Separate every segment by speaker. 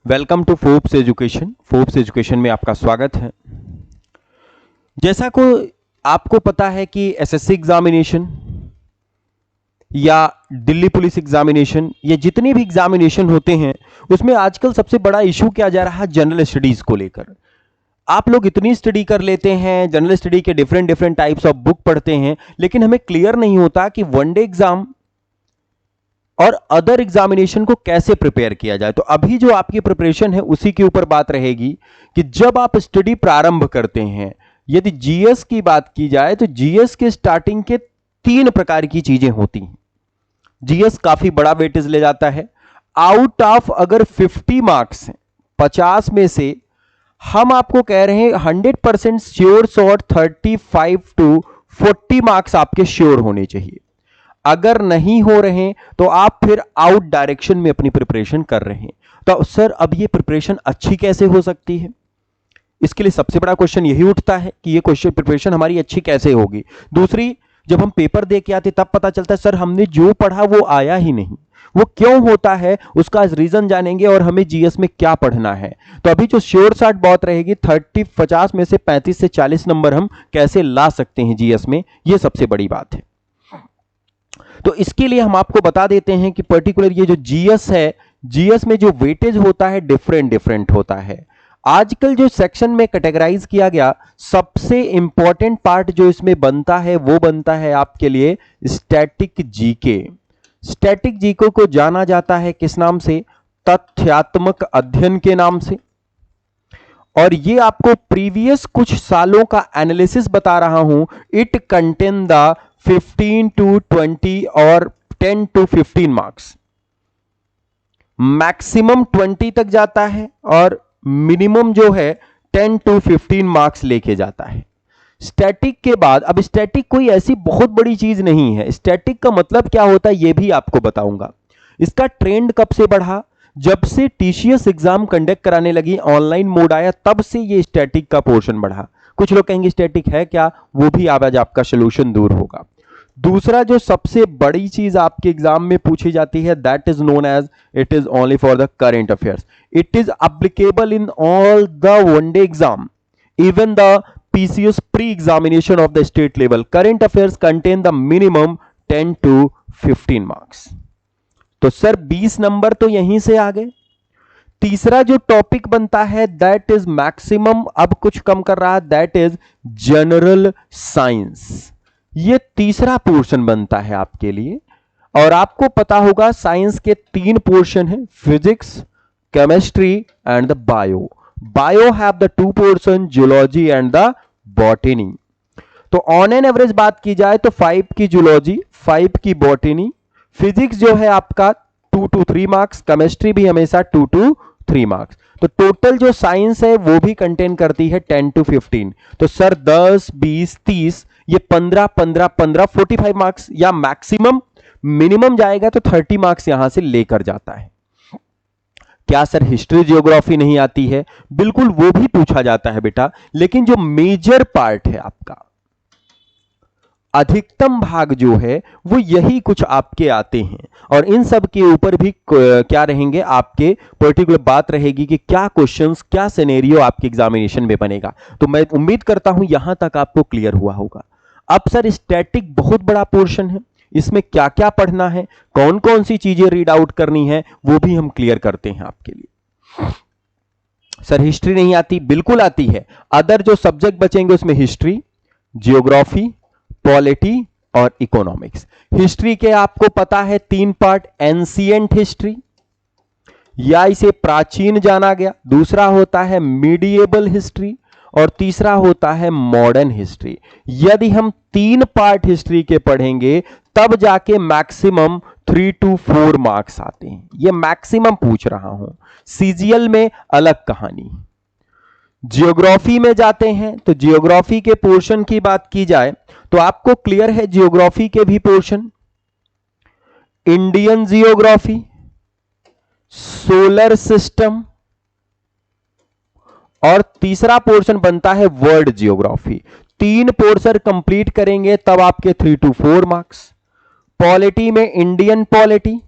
Speaker 1: Welcome to Forbes education. Forbes education में आपका स्वागत है। जैसा को आपको पता है कि एसएससी एग्जामिनेशन या दिल्ली पुलिस एग्जामिनेशन, ये जितने भी एग्जामिनेशन होते हैं उसमें आजकल सबसे बड़ा इशू क्या जा रहा है, जनरल स्टडीज को लेकर। आप लोग इतनी स्टडी कर लेते हैं, जनरल स्टडी के different different types of book पढ़ते हैं, लेकिन हमें क्लियर नहीं होता कि वनडे एग्जाम और अदर एग्जामिनेशन को कैसे प्रिपेयर किया जाए। तो अभी जो आपकी प्रिपरेशन है उसी के ऊपर बात रहेगी कि जब आप स्टडी प्रारंभ करते हैं, यदि जीएस की बात की जाए तो जीएस के स्टार्टिंग के 3 प्रकार की चीजें होती हैं। जीएस काफी बड़ा वेटेज ले जाता है। आउट ऑफ अगर 50 मार्क्स हैं, 50 में से हम आपको कह रहे हैं 100% श्योर शॉट 35 टू 40 मार्क्स आपके श्योर होने चाहिए। अगर नहीं हो रहे तो आप फिर आउट डायरेक्शन में अपनी प्रिपरेशन कर रहे हैं। तो सर अब ये प्रिपरेशन अच्छी कैसे हो सकती है? इसके लिए सबसे बड़ा क्वेश्चन यही उठता है कि ये क्वेश्चन प्रिपरेशन हमारी अच्छी कैसे होगी। दूसरी, जब हम पेपर दे के आते तब पता चलता है सर हमने जो पढ़ा वो आया ही नहीं। वो क्यों होता है उसका रीजन जानेंगे और हमें जीएस में क्या पढ़ना है। तो अभी जो श्योर शॉट बहुत रहेगी, 50 में से 35 से 40 नंबर हम कैसे ला सकते हैं जीएस में, ये सबसे बड़ी बात है। तो इसके लिए हम आपको बता देते हैं कि पर्टिकुलर ये जो जीएस है, जीएस में जो वेटेज होता है डिफरेंट डिफरेंट होता है। आजकल जो सेक्शन में कैटेगराइज किया गया, सबसे इंपॉर्टेंट पार्ट जो इसमें बनता है वो बनता है आपके लिए स्टैटिक जीके। स्टैटिक जीके को जाना जाता है किस नाम से? तथ्यात्मक अध्ययन के नाम से। और ये आपको प्रीवियस कुछ सालों का एनालिसिस बता रहा हूं। इट कंटेन द 15 टू 20 और 10 टू 15 मार्क्स। मैक्सिमम 20 तक जाता है और मिनिमम जो है 10 टू 15 मार्क्स लेके जाता है। स्टैटिक के बाद, अब स्टैटिक कोई ऐसी बहुत बड़ी चीज नहीं है। स्टैटिक का मतलब क्या होता है ये भी आपको बताऊंगा। इसका ट्रेंड कब से बढ़ा? जब से टीसीएस एग्जाम कंडक्ट कराने लगी, ऑनलाइन मोड आया, तब से ये स्टैटिक का पोर्शन बढ़ा। कुछ लोग कहेंगे स्टैटिक है क्या, वो भी आज आपका सोल्यूशन दूर होगा। दूसरा जो सबसे बड़ी चीज आपके एग्जाम में पूछी जाती है, that is known as, it is only for the current affairs. It is applicable in all the one day exam, even the PCS pre examination of the state level. Current affairs contain the minimum 10 to 15 marks. तो sir 20 number तो यहीं से आ गए। तीसरा जो topic बनता है that is maximum, अब कुछ कम कर रहा है, दैट इज जनरल साइंस। ये तीसरा पोर्शन बनता है आपके लिए। और आपको पता होगा साइंस के 3 पोर्शन हैं, physics, chemistry and the bio. Bio have the 2 portion, zoology and the botany. तो ऑन एन एवरेज बात की जाए तो 5 की जूलॉजी, 5 की बॉटनी, फिजिक्स जो है आपका 2 टू 3 मार्क्स, केमिस्ट्री भी हमेशा 2 टू 3 मार्क्स। तो टोटल जो साइंस है वो भी कंटेन करती है 10 टू 15। तो सर 10, 20, 30, ये 15, 15, 15, 45 मार्क्स, या मैक्सिमम, मिनिमम जाएगा तो 30 मार्क्स यहां से लेकर जाता है। क्या सर हिस्ट्री जियोग्राफी नहीं आती है? बिल्कुल, वो भी पूछा जाता है बेटा, लेकिन जो मेजर पार्ट है आपका, अधिकतम भाग जो है वो यही कुछ आपके आते हैं। और इन सब के ऊपर भी क्या रहेंगे आपके, पर्टिकुलर बात रहेगी कि क्या क्वेश्चंस, क्या सिनेरियो आपके एग्जामिनेशन में बनेगा। तो मैं उम्मीद करता हूं यहां तक आपको क्लियर हुआ होगा। अब सर स्टैटिक बहुत बड़ा पोर्शन है, इसमें क्या क्या पढ़ना है, कौन कौन सी चीजें रीड आउट करनी है, वो भी हम क्लियर करते हैं आपके लिए। सर हिस्ट्री नहीं आती? बिल्कुल आती है। अदर जो सब्जेक्ट बचेंगे उसमें हिस्ट्री, जियोग्राफी, पॉलिटी और इकोनॉमिक्स। हिस्ट्री के आपको पता है 3 पार्ट, एंशिएंट हिस्ट्री या इसे प्राचीन जाना गया, दूसरा होता है मीडिएबल हिस्ट्री और तीसरा होता है मॉडर्न हिस्ट्री। यदि हम 3 पार्ट हिस्ट्री के पढ़ेंगे तब जाके मैक्सिमम 3 टू 4 मार्क्स आते हैं। ये मैक्सिमम पूछ रहा हूं, सीजीएल में अलग कहानी। जियोग्राफी में जाते हैं तो जियोग्राफी के पोर्शन की बात की जाए तो आपको क्लियर है जियोग्राफी के भी portion, Indian geography, solar system और तीसरा पोर्शन बनता है वर्ल्ड जियोग्राफी। 3 पोर्शन कंप्लीट करेंगे तब आपके 3 टू 4 मार्क्स। पॉलिटी में इंडियन पॉलिटी,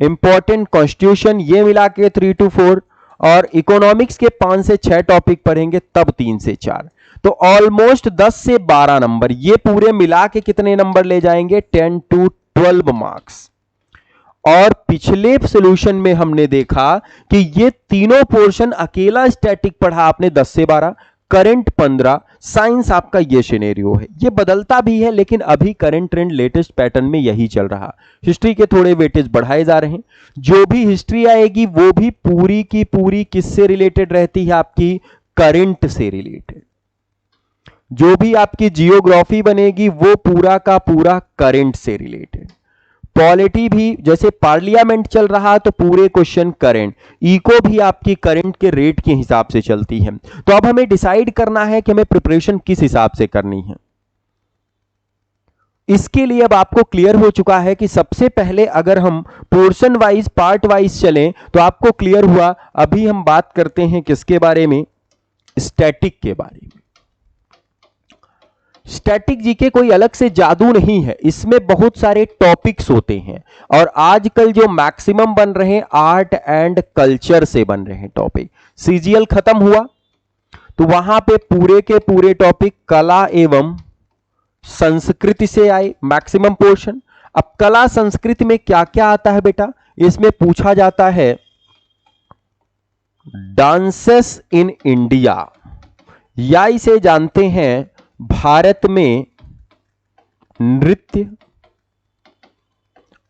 Speaker 1: इंपॉर्टेंट कॉन्स्टिट्यूशन, ये मिला के 3 टू 4, और इकोनॉमिक्स के 5 से 6 टॉपिक पढ़ेंगे तब 3 से 4। तो ऑलमोस्ट 10 से 12 नंबर, ये पूरे मिला के कितने नंबर ले जाएंगे? 10 to 12 मार्क्स। और पिछले सॉल्यूशन में हमने देखा कि ये तीनों पोर्शन अकेला स्टैटिक पढ़ा आपने 10 से 12, करंट 15, साइंस आपका ये सिनेरियो है। ये बदलता भी है लेकिन अभी करंट ट्रेंड लेटेस्ट पैटर्न में यही चल रहा। हिस्ट्री के थोड़े वेटेज बढ़ाए जा रहे हैं। जो भी हिस्ट्री आएगी वो भी पूरी की पूरी किससे रिलेटेड रहती है? आपकी करंट से रिलेटेड। जो भी आपकी जियोग्राफी बनेगी वो पूरा का पूरा करंट से रिलेटेड। पॉलिटी भी, जैसे पार्लियामेंट चल रहा तो पूरे क्वेश्चन करंट। इको भी आपकी करंट के रेट के हिसाब से चलती है। तो अब हमें डिसाइड करना है कि हमें प्रिपरेशन किस हिसाब से करनी है। इसके लिए अब आपको क्लियर हो चुका है कि सबसे पहले अगर हम पोर्शन वाइज पार्ट वाइज चलें तो आपको क्लियर हुआ। अभी हम बात करते हैं किसके बारे में? स्टैटिक के बारे में। स्टैटिक जीके कोई अलग से जादू नहीं है, इसमें बहुत सारे टॉपिक्स होते हैं और आजकल जो मैक्सिमम बन रहे हैं आर्ट एंड कल्चर से बन रहे हैं टॉपिक। सीजीएल खत्म हुआ तो वहां पे पूरे के पूरे टॉपिक कला एवं संस्कृति से आए मैक्सिमम पोर्शन। अब कला संस्कृति में क्या क्या आता है बेटा? इसमें पूछा जाता है डांसेस इन इंडिया, या इसे जानते हैं भारत में नृत्य।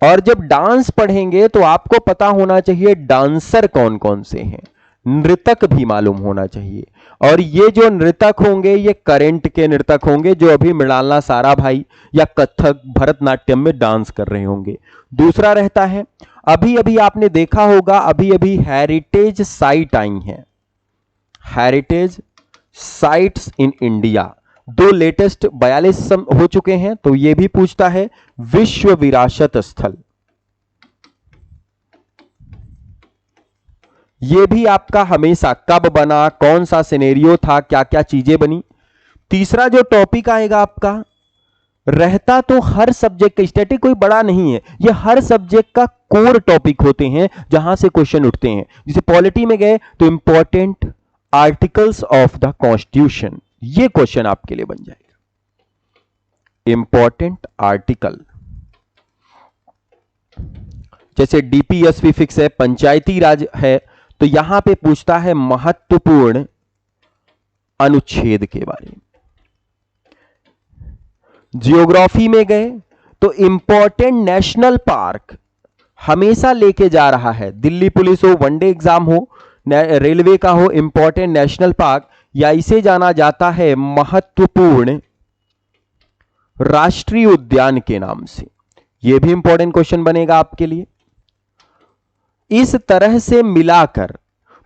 Speaker 1: और जब डांस पढ़ेंगे तो आपको पता होना चाहिए डांसर कौन कौन से हैं, नृतक भी मालूम होना चाहिए। और ये जो नृतक होंगे ये करंट के नृतक होंगे जो अभी मृणालना साराभाई या कथक भरतनाट्यम में डांस कर रहे होंगे। दूसरा रहता है, अभी अभी आपने देखा होगा अभी अभी हेरिटेज साइट आई हैं, heritage sites in India. 2 latest 42 हो चुके हैं। तो यह भी पूछता है विश्व विरासत स्थल, यह भी आपका हमेशा कब बना, कौन सा सिनेरियो था, क्या क्या चीजें बनी। तीसरा जो टॉपिक आएगा आपका रहता, तो हर सब्जेक्ट का, स्टैटिक कोई बड़ा नहीं है, यह हर सब्जेक्ट का कोर टॉपिक होते हैं जहां से क्वेश्चन उठते हैं। जैसे पॉलिटी में गए तो important articles of the constitution, ये क्वेश्चन आपके लिए बन जाएगा। इंपॉर्टेंट आर्टिकल, जैसे डीपीएसपी फिक्स है, पंचायती राज है, तो यहां पे पूछता है महत्वपूर्ण अनुच्छेद के बारे में। जियोग्राफी में गए तो इंपॉर्टेंट नेशनल पार्क हमेशा लेके जा रहा है। दिल्ली पुलिस हो, वनडे एग्जाम हो, रेलवे का हो, इंपॉर्टेंट नेशनल पार्क, या इसे जाना जाता है महत्वपूर्ण राष्ट्रीय उद्यान के नाम से। यह भी इंपॉर्टेंट क्वेश्चन बनेगा आपके लिए। इस तरह से मिलाकर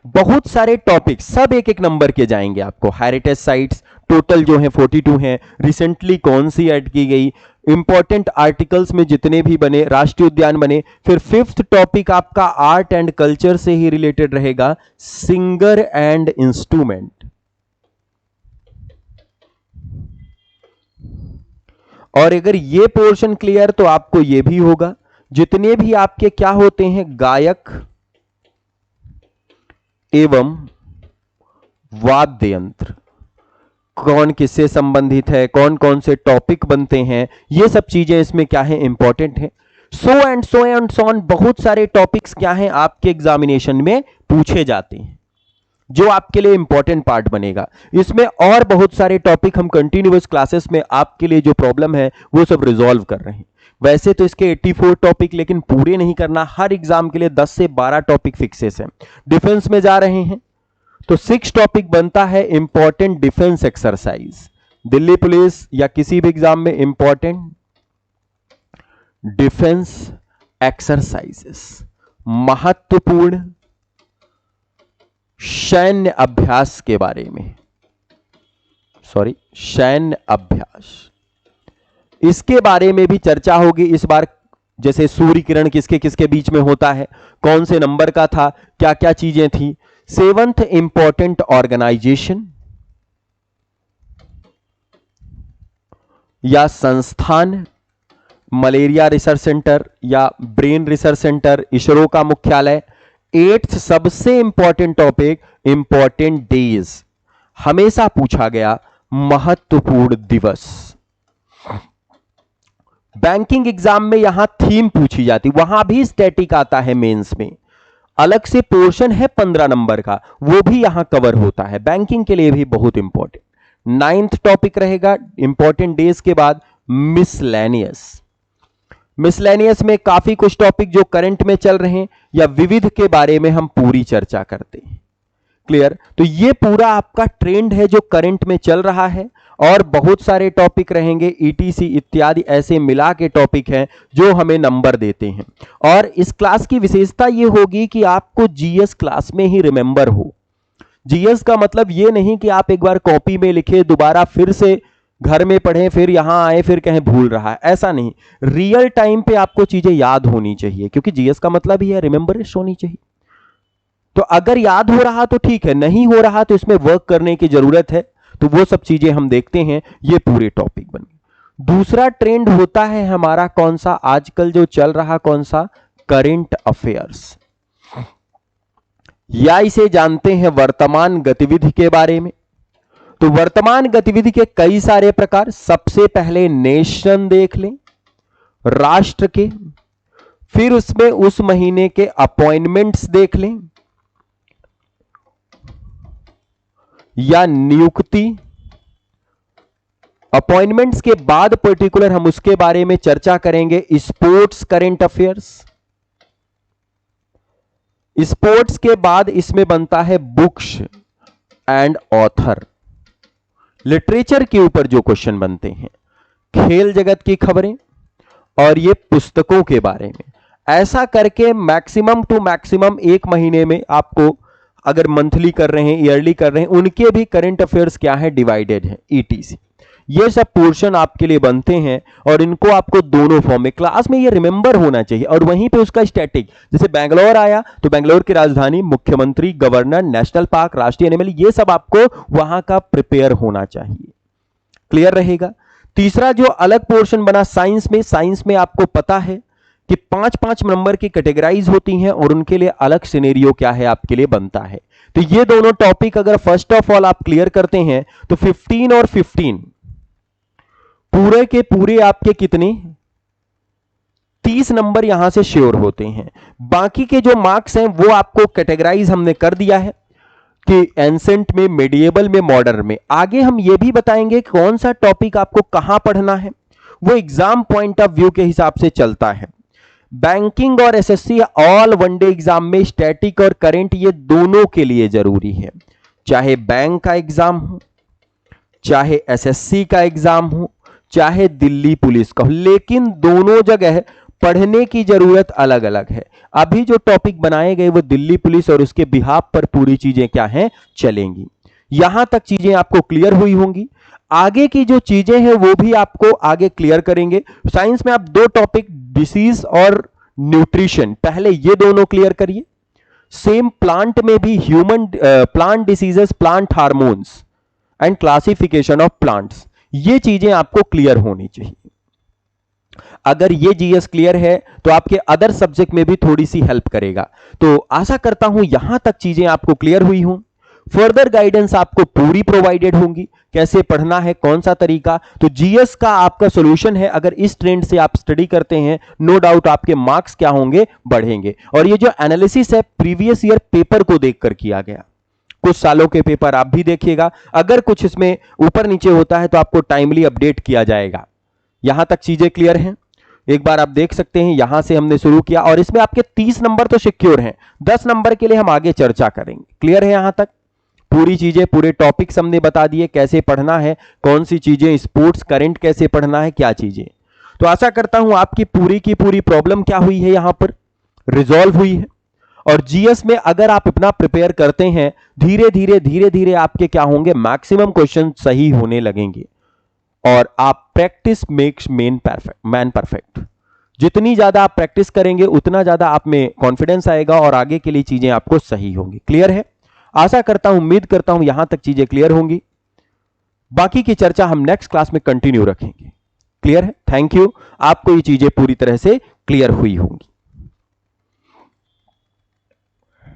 Speaker 1: बहुत सारे टॉपिक सब एक एक नंबर के जाएंगे आपको। हेरिटेज साइट्स टोटल जो है 42 हैं, रिसेंटली कौन सी ऐड की गई, इंपॉर्टेंट आर्टिकल्स में जितने भी बने, राष्ट्रीय उद्यान बने। फिर 5th टॉपिक आपका आर्ट एंड कल्चर से ही रिलेटेड रहेगा, सिंगर एंड इंस्ट्रूमेंट। और अगर ये पोर्शन क्लियर तो आपको ये भी होगा, जितने भी आपके क्या होते हैं गायक एवं वाद्य यंत्र, कौन किससे संबंधित है, कौन कौन से टॉपिक बनते हैं, ये सब चीजें इसमें क्या है इंपॉर्टेंट है। सो एंड सो ऑन बहुत सारे टॉपिक्स क्या हैं आपके एग्जामिनेशन में पूछे जाते हैं, जो आपके लिए इंपॉर्टेंट पार्ट बनेगा। इसमें और बहुत सारे टॉपिक हम कंटिन्यूअस क्लासेस में आपके लिए जो प्रॉब्लम है वो सब रिजॉल्व कर रहे हैं। वैसे तो इसके 84 टॉपिक, लेकिन पूरे नहीं करना, हर एग्जाम के लिए 10 से 12 टॉपिक फिक्सेस हैं। डिफेंस में जा रहे हैं तो 6 टॉपिक बनता है important defence exercise. Delhi police या किसी भी एग्जाम में इंपॉर्टेंट डिफेंस एक्सरसाइजेस, महत्वपूर्ण सैन्य अभ्यास के बारे में, सैन्य अभ्यास, इसके बारे में भी चर्चा होगी इस बार। जैसे सूर्य किरण किसके किसके बीच में होता है, कौन से नंबर का था, क्या क्या चीजें थी। 7th इंपॉर्टेंट ऑर्गेनाइजेशन या संस्थान, मलेरिया रिसर्च सेंटर या ब्रेन रिसर्च सेंटर, इसरो का मुख्यालय, 8th सबसे इंपॉर्टेंट टॉपिक, इंपॉर्टेंट डेज, हमेशा पूछा गया महत्वपूर्ण दिवस। बैंकिंग एग्जाम में यहां थीम पूछी जाती, वहां भी स्टैटिक आता है मेंस में, अलग से पोर्शन है 15 नंबर का, वो भी यहां कवर होता है, बैंकिंग के लिए भी बहुत इंपॉर्टेंट। 9th टॉपिक रहेगा इंपॉर्टेंट डेज के बाद मिसलेनियस। मिसलेनियस में काफी कुछ टॉपिक जो करंट में चल रहे हैं या विविध के बारे में हम पूरी चर्चा करते हैं। क्लियर? तो ये पूरा आपका ट्रेंड है जो करंट में चल रहा है, और बहुत सारे टॉपिक रहेंगे ईटीसी इत्यादि, ऐसे मिला के टॉपिक हैं जो हमें नंबर देते हैं। और इस क्लास की विशेषता ये होगी कि आपको जीएस क्लास में ही रिमेंबर हो। जीएस का मतलब ये नहीं कि आप एक बार कॉपी में लिखे, दोबारा फिर से घर में पढ़ें, फिर यहां आए, फिर कहें भूल रहा है, ऐसा नहीं। रियल टाइम पे आपको चीजें याद होनी चाहिए, क्योंकि जीएस का मतलब ही है रिमेंबरेंस होनी चाहिए। तो अगर याद हो रहा तो ठीक है, नहीं हो रहा तो इसमें वर्क करने की जरूरत है। तो वो सब चीजें हम देखते हैं, ये पूरे टॉपिक बन गए। दूसरा ट्रेंड होता है हमारा कौन सा, आजकल जो चल रहा कौन सा, करंट अफेयर्स, या इसे जानते हैं वर्तमान गतिविधि के बारे में। तो वर्तमान गतिविधि के कई सारे प्रकार, सबसे पहले नेशन देख लें, राष्ट्र के, फिर उसमें उस महीने के अपॉइंटमेंट्स देख लें या नियुक्ति। अपॉइंटमेंट्स के बाद पर्टिकुलर हम उसके बारे में चर्चा करेंगे, स्पोर्ट्स करंट अफेयर्स। स्पोर्ट्स के बाद इसमें बनता है बुक्स एंड ऑथर, लिटरेचर के ऊपर जो क्वेश्चन बनते हैं, खेल जगत की खबरें, और ये पुस्तकों के बारे में। ऐसा करके मैक्सिमम टू मैक्सिमम एक महीने में आपको, अगर मंथली कर रहे हैं, ईयरली कर रहे हैं, उनके भी करंट अफेयर्स क्या है, डिवाइडेड है, ईटीसी। ये सब पोर्शन आपके लिए बनते हैं, और इनको आपको दोनों फॉर्म में क्लास में ये रिमेंबर होना चाहिए। और वहीं पे उसका स्टैटिक, जैसे बेंगलोर आया तो बेंगलोर की राजधानी, मुख्यमंत्री, गवर्नर, नेशनल पार्क, राष्ट्रीय एनिमल, ये सब आपको वहां का प्रिपेयर होना चाहिए। क्लियर रहेगा? तीसरा जो अलग पोर्शन बना साइंस में, साइंस में आपको पता है कि 5-5 नंबर की कैटेगराइज होती हैं, और उनके लिए अलग सिनेरियो क्या है आपके लिए बनता है। तो ये दोनों टॉपिक अगर फर्स्ट ऑफ ऑल आप क्लियर करते हैं तो 15 और 15 पूरे के पूरे आपके कितने, 30 नंबर यहां से श्योर होते हैं। बाकी के जो मार्क्स हैं वो आपको कैटेगराइज हमने कर दिया है कि एंसेंट में, मेडिएबल में, मॉडर्न में। आगे हम ये भी बताएंगे कौन सा टॉपिक आपको कहां पढ़ना है, वो एग्जाम पॉइंट ऑफ व्यू के हिसाब से चलता है। बैंकिंग और एसएससी ऑल वनडे एग्जाम में स्टैटिक और करंट ये दोनों के लिए जरूरी है, चाहे बैंक का एग्जाम हो, चाहे एसएससी का एग्जाम हो, चाहे दिल्ली पुलिस का हो, लेकिन दोनों जगह पढ़ने की जरूरत अलग अलग है। अभी जो टॉपिक बनाए गए वो दिल्ली पुलिस और उसके बिहाफ पर पूरी चीजें क्या हैं, चलेंगी। यहां तक चीजें आपको क्लियर हुई होंगी। आगे की जो चीजें हैं वो भी आपको आगे क्लियर करेंगे। साइंस में आप दो टॉपिक, डिसीज और न्यूट्रिशन, पहले ये दोनों क्लियर करिए। सेम प्लांट में भी human plant diseases, plant hormones and classification of plants, ये चीजें आपको क्लियर होनी चाहिए। अगर ये जीएस क्लियर है तो आपके अदर सब्जेक्ट में भी थोड़ी सी हेल्प करेगा। तो आशा करता हूं यहां तक चीजें आपको क्लियर हुई हों। फर्दर गाइडेंस आपको पूरी प्रोवाइडेड होंगी, कैसे पढ़ना है, कौन सा तरीका। तो जीएस का आपका सॉल्यूशन है, अगर इस ट्रेंड से आप स्टडी करते हैं, नो डाउट आपके मार्क्स क्या होंगे, बढ़ेंगे। और ये जो एनालिसिस है प्रीवियस ईयर पेपर को देखकर किया गया, कुछ सालों के पेपर आप भी देखिएगा, अगर कुछ इसमें ऊपर नीचे होता है तो आपको टाइमली अपडेट किया जाएगा। यहां तक चीजें क्लियर हैं, एक बार आप देख सकते हैं। यहां से हमने शुरू किया और इसमें आपके 30 नंबर तो सिक्योर हैं, 10 नंबर के लिए हम आगे चर्चा करेंगे। क्लियर है? यहां तक पूरी चीजें, पूरे टॉपिक्स हमने बता दिए, कैसे पढ़ना है, कौन सी चीजें, स्पोर्ट्स करंट कैसे पढ़ना है, क्या चीजें। तो आशा करता हूं आपकी पूरी की पूरी प्रॉब्लम क्या हुई है यहां पर, रिजॉल्व हुई है। और जीएस में अगर आप इतना प्रिपेयर करते हैं, धीरे धीरे आपके क्या होंगे, मैक्सिमम क्वेश्चन सही होने लगेंगे। और आप प्रैक्टिस मेक्स मैन परफेक्ट, जितनी ज्यादा आप प्रैक्टिस करेंगे उतना ज्यादा आप में कॉन्फिडेंस आएगा और आगे के लिए चीजें आपको सही होंगी। क्लियर है? आशा करता हूं, उम्मीद करता हूं यहां तक चीजें क्लियर होंगी। बाकी की चर्चा हम नेक्स्ट क्लास में कंटिन्यू रखेंगे। क्लियर है? Thank you. आपको ये चीजें पूरी तरह से क्लियर हुई होंगी।